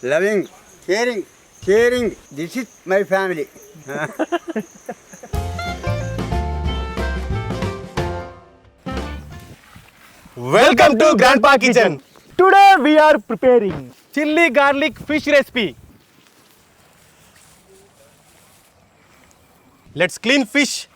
loving, caring. This is my family. Welcome to Grandpa Kitchen. Today we are preparing chili garlic fish recipe. Let's clean fish.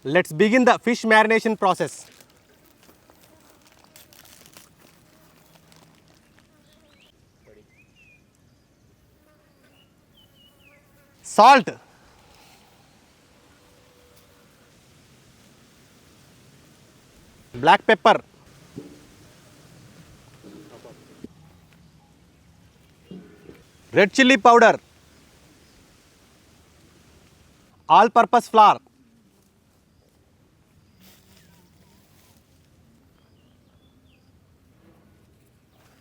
Let's begin the fish marination process. Salt, black pepper, red chilli powder, all-purpose flour,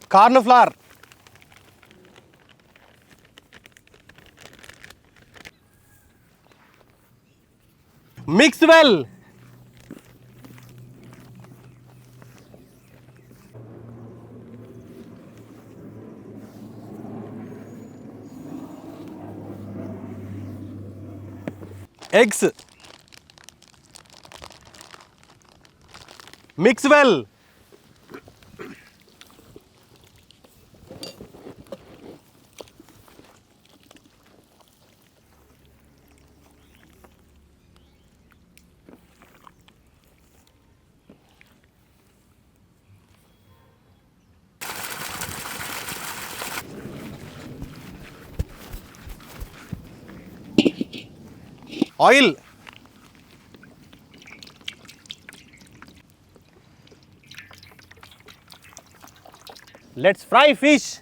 corn flour, mix well. Eggs, mix well. Oil, let's fry fish.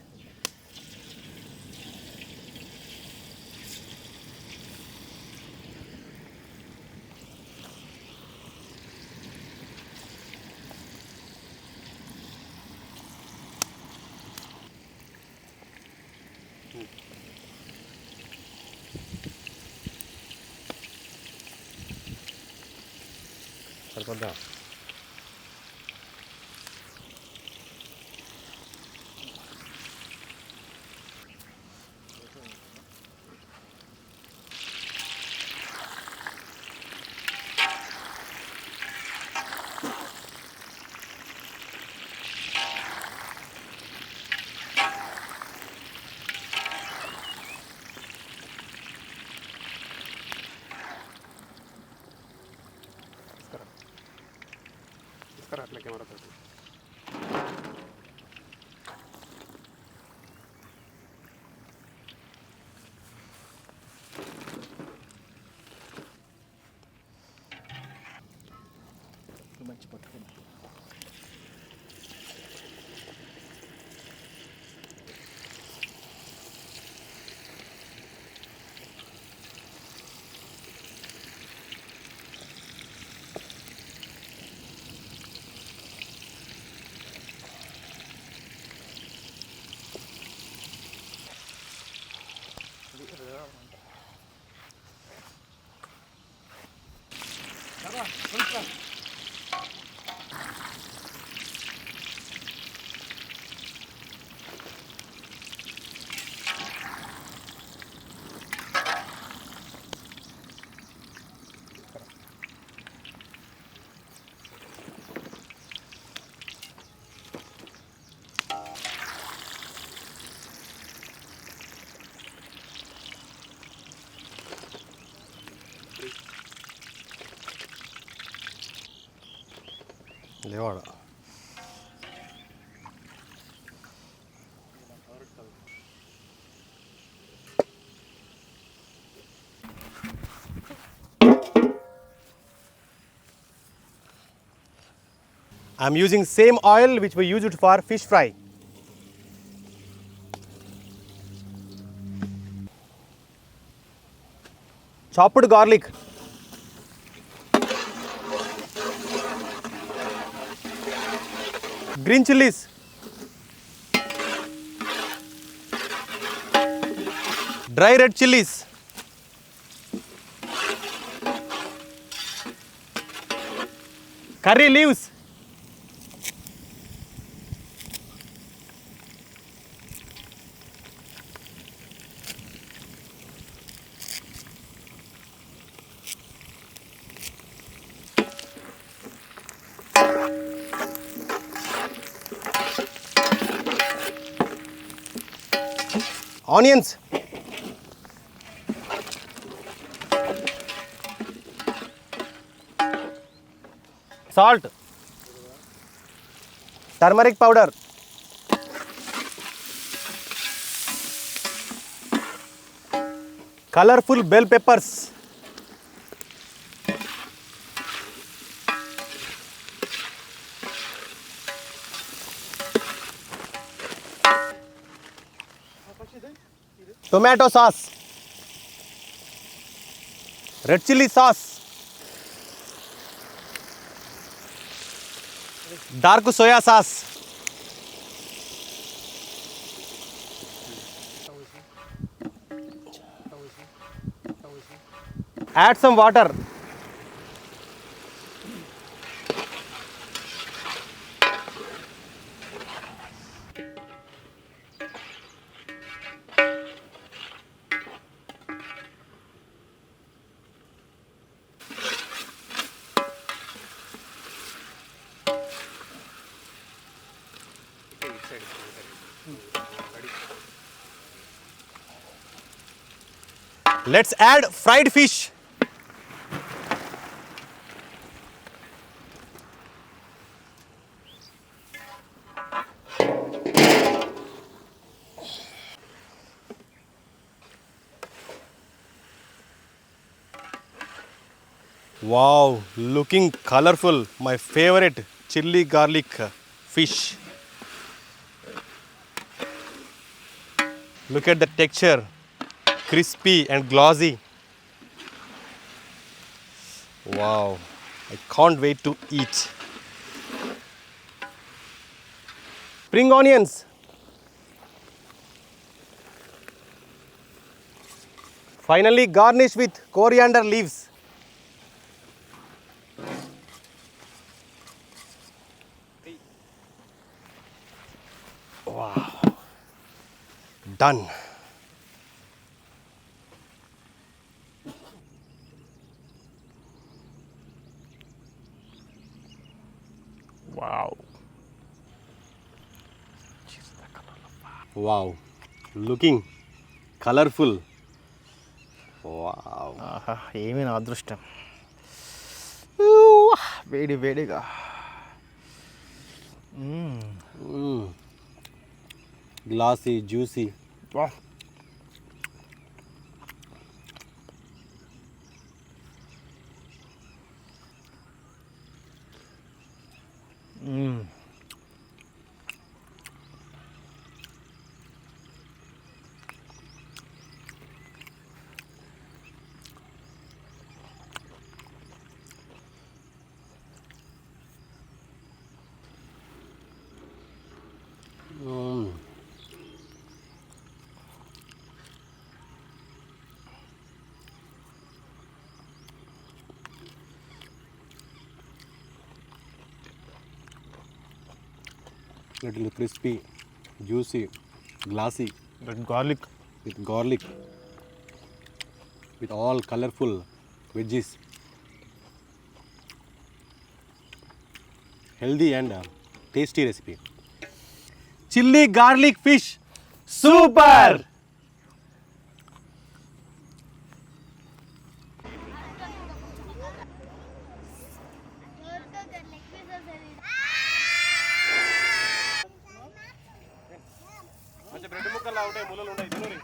లేవాడ I'm using same oil which we used for fish fry. Chopped garlic, Green chilies. Dry red chilies. Curry leaves. Onions. Salt. Turmeric powder. Colorful bell peppers. Tomato sauce. Red chili sauce. Dark soya sauce. Add some water. Let's add fried fish. Wow, looking colorful. My favorite chili garlic fish. Look at the texture, crispy and glossy. Wow, I can't wait to eat. Spring onions. Finally, garnish with coriander leaves. Wow, done. Wow. Wow, looking colorful. Wow. ఆహా ఏమీ నా అదృష్టం. వేడి వేడిగా. Glossy, juicy. వా Little crispy, juicy, glossy, garlic. with garlic, with all colorful veggies. Healthy and tasty recipe. Chili garlic fish. Super. మంచి bread ముక్కలు ఉంటాయి, ముళ్ళలు ఉంటాయి, తినూరి.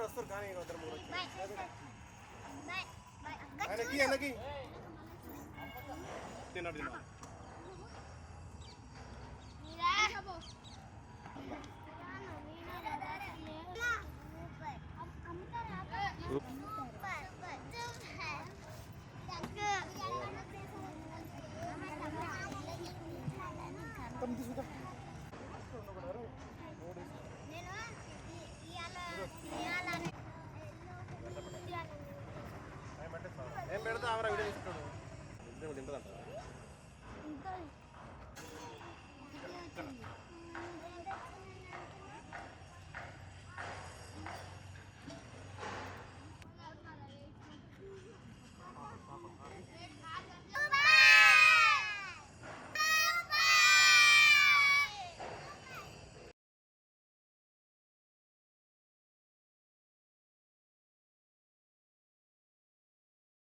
వస్తారు కానీ ఆయనకి తిన్నాడు తిన్నాడు. ఏం పెడతా వీడియో తీసుకుంటాడు తింటుందంట